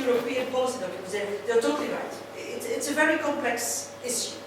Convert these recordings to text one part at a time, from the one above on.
European policy documents, they're totally right. It's a very complex issue,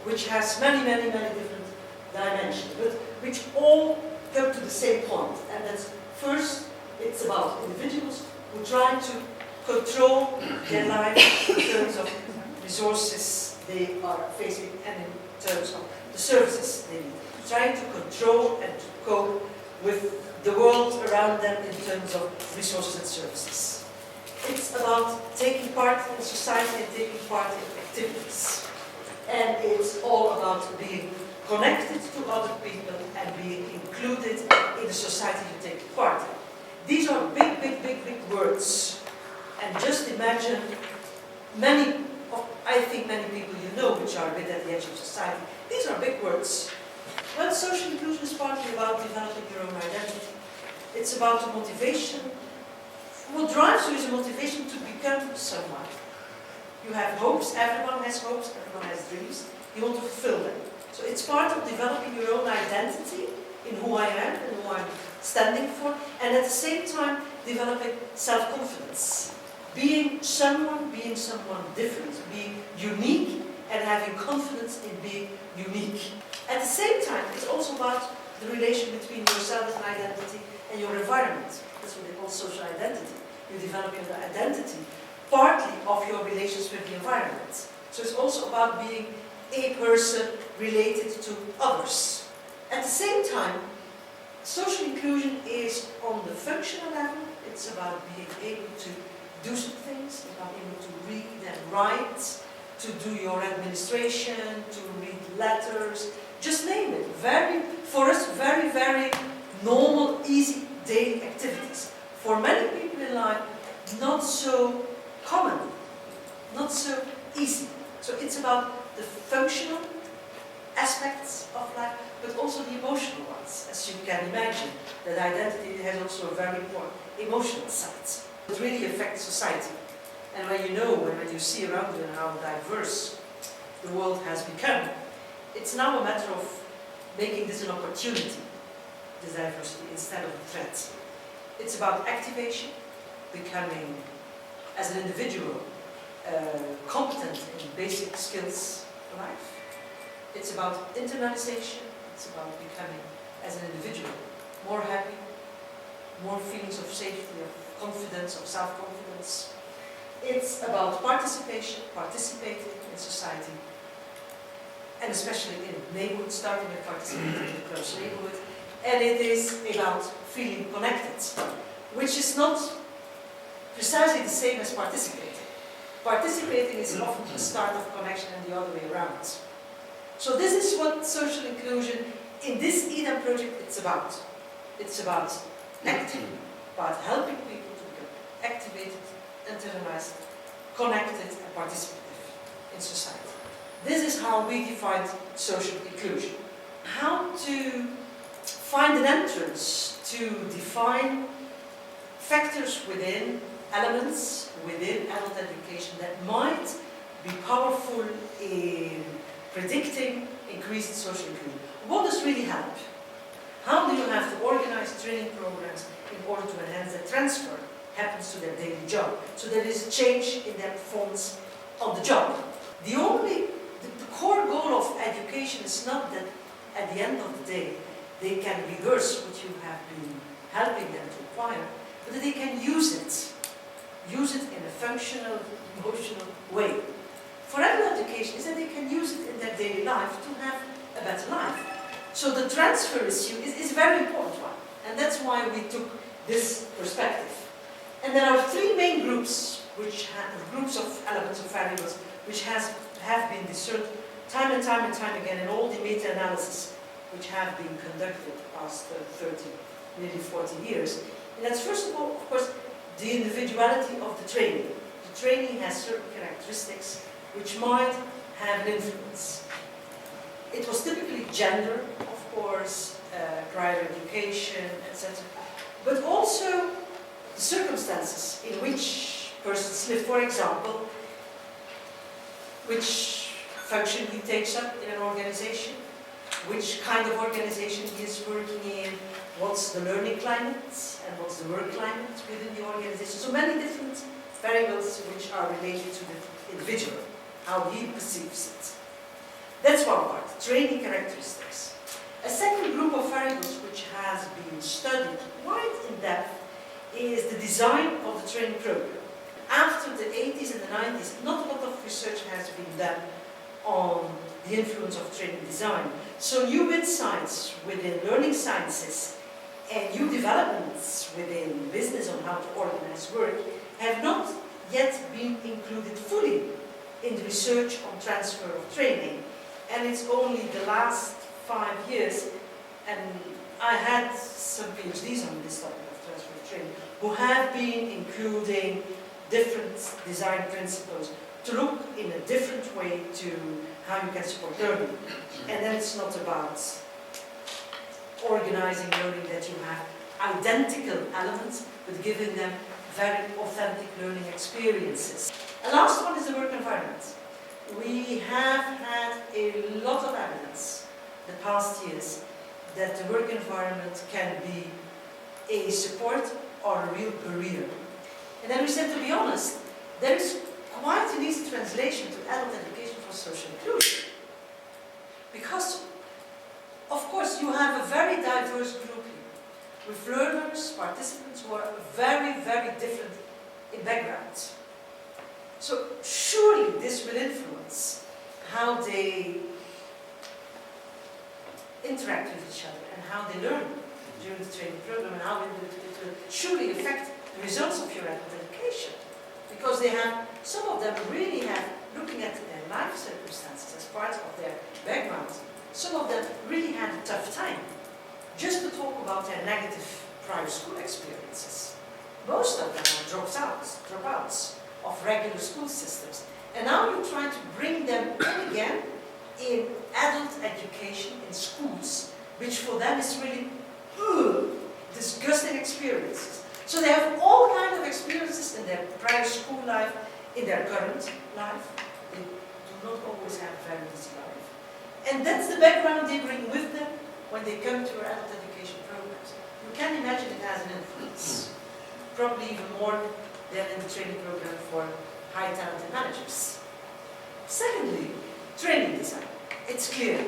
which has many different dimensions, but which all come to the same point, and that's first, it's about individuals who try to control their life in terms of resources they are facing and in terms of the services they need. Trying to control and to cope with the world around them in terms of resources and services. It's about taking part in society and taking part in activities. And it's all about being connected to other people and being included in the society you take part in. These are big words. And just imagine I think many people you know which are a bit at the edge of society. These are big words. But social inclusion is partly about developing your own identity. It's about the motivation. What drives you is a motivation to become someone. You have hopes, everyone has hopes, everyone has dreams. You want to fulfill them. So it's part of developing your own identity in who I am and who I'm standing for, and at the same time developing self-confidence. Being someone different, being unique and having confidence in being unique. At the same time, it's also about the relation between yourself as an identity and your environment. That's what they call social identity. You develop your identity partly of your relations with the environment. So it's also about being a person related to others. At the same time, social inclusion is on the functional level. It's about being able to do some things, about being able to read and write, to do your administration, to read letters, just name it. For us, very normal, easy daily activities. For many people in life, not so common, not so easy. So it's about the functional aspects of life, but also the emotional ones. As you can imagine, that identity has also a very important emotional side. It really affects society. And when you see around you how diverse the world has become, it's now a matter of making this an opportunity, this diversity, instead of a threat. It's about activation, becoming, as an individual, competent in basic skills of life. It's about internalization. It's about becoming, as an individual, more happy, more feelings of safety, of confidence, of self-confidence. It's about participation, participating in society, and especially in neighborhood, starting with participating in the close neighborhood. And it is about feeling connected, which is not precisely the same as participating. Participating is often the start of connection and the other way around. So this is what social inclusion in this EDAM project it's about. It's about acting, about helping people to become activated, internalized, connected and participative in society. This is how we define social inclusion. How to find an entrance to define factors within, elements within adult education that might be powerful in predicting increased social inclusion. What does really help? How do you have to organize training programs in order to enhance the transfer happens to their daily job, so there is a change in their performance on the job? The core goal of education is not that at the end of the day they can reverse what you have been helping them to acquire, but that they can use it in a functional, emotional way. For adult education is that they can use it in their daily life to have a better life. So the transfer issue is a very important one, and that's why we took this perspective. And there are three main groups, groups of elements of variables, which have been discerned time and time again in all the meta-analysis which have been conducted the past 30, nearly 40 years. And that's first of all, of course, the individuality of the trainee. The trainee has certain characteristics which might have an influence. It was typically gender, of course, prior education, etc. But also the circumstances in which persons live. For example, which function he takes up in an organization, which kind of organization he is working in, what's the learning climate and what's the work climate within the organization. So many different variables which are related to the individual, how he perceives it. That's one part, training characteristics. A second group of variables which has been studied quite in depth is the design of the training program. After the 80s and the 90s, not a lot of research has been done on the influence of training design. So new insights within learning sciences and new developments within business on how to organize work have not yet been included fully in the research on transfer of training. And it's only the last 5 years, and I had some PhDs on this topic of transfer of training, who have been including different design principles to look in a different way to how you can support learning. And then it's not about organizing learning that you have identical elements, but giving them very authentic learning experiences. The last one is the work environment. We have had a lot of evidence the past years that the work environment can be a support or a real barrier. And then we said, to be honest, there is quite an easy translation to adult education for social inclusion. Because, of course, you have a very diverse group here, with learners, participants who are very, very different in backgrounds. So surely this will influence how they interact with each other and how they learn during the training program, and how it will surely affect the results of your adult education. Because they have, some of them really have, looking at their life circumstances as part of their background, some of them really had a tough time. Just to talk about their negative prior school experiences. Most of them are dropouts of regular school systems. And now you're trying to bring them in again in adult education in schools, which for them is really disgusting experiences. So they have all kinds of experiences in their prior school life, in their current life. They do not always have a very easy life. And that's the background they bring with them when they come to our adult education programs. You can imagine it has an influence, probably even more than in the training program for high talented managers. Secondly, training design. It's clear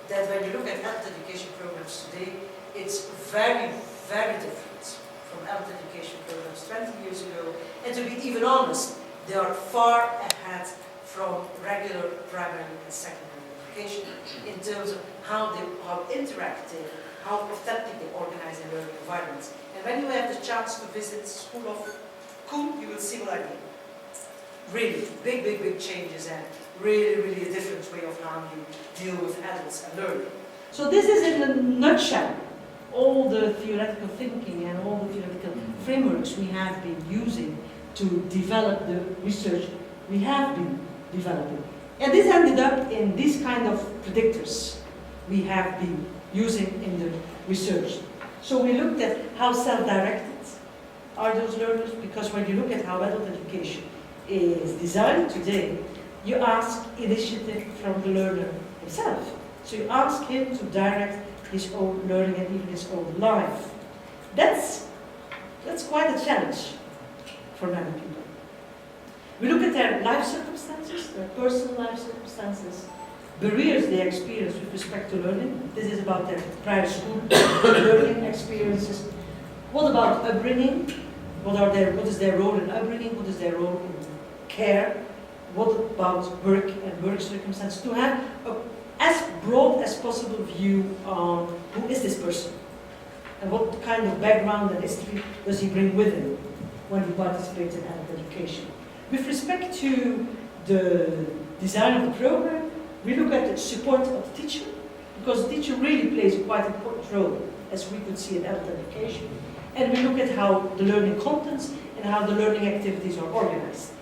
that when you look at adult education programs today, it's very, very different from adult education programs 20 years ago. And to be even honest, they are far ahead from regular primary and secondary education in terms of how interactive, how authentic they organize their learning environments. And when you have the chance to visit School of Koen, you will see what I mean. Really, big, big, big changes, and really, really a different way of how you deal with adults and learning. So this is in a nutshell all the theoretical thinking and all the theoretical frameworks we have been using to develop the research we have been developing. And this ended up in these kind of predictors we have been using in the research. So we looked at how self-directed are those learners, because when you look at how adult education is designed today, you ask initiative from the learner himself. So you ask him to direct his own learning and even his own life. That's quite a challenge for many people. We look at their life circumstances, their personal life circumstances, barriers they experience with respect to learning. This is about their prior school learning experiences. What about upbringing? What is their role in upbringing? What is their role in care? What about work and work circumstances? To have as broad as possible view on who is this person and what kind of background and history does he bring with him when he participates in adult education. With respect to the design of the program, we look at the support of the teacher, because the teacher really plays a quite important role, as we could see in adult education. And we look at how the learning contents and how the learning activities are organized.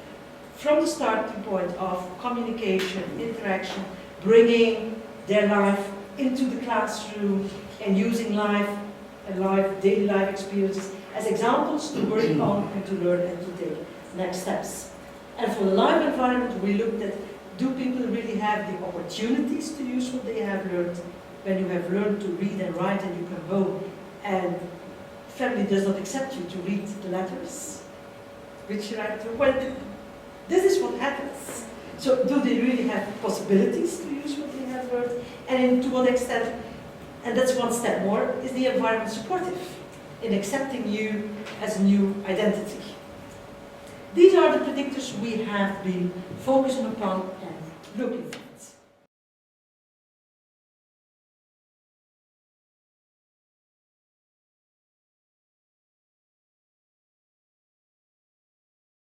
From the starting point of communication, interaction, bringing their life into the classroom and using daily life experiences as examples to work on and to learn and to take next steps. And for the life environment, we looked at, do people really have the opportunities to use what they have learned? When you have learned to read and write and you come home and family does not accept you to read the letters, which right? Well, this is what happens. So do they really have possibilities to use what they have learned? And to what extent, and that's one step more, is the environment supportive in accepting you as a new identity? These are the predictors we have been focusing upon and looking for.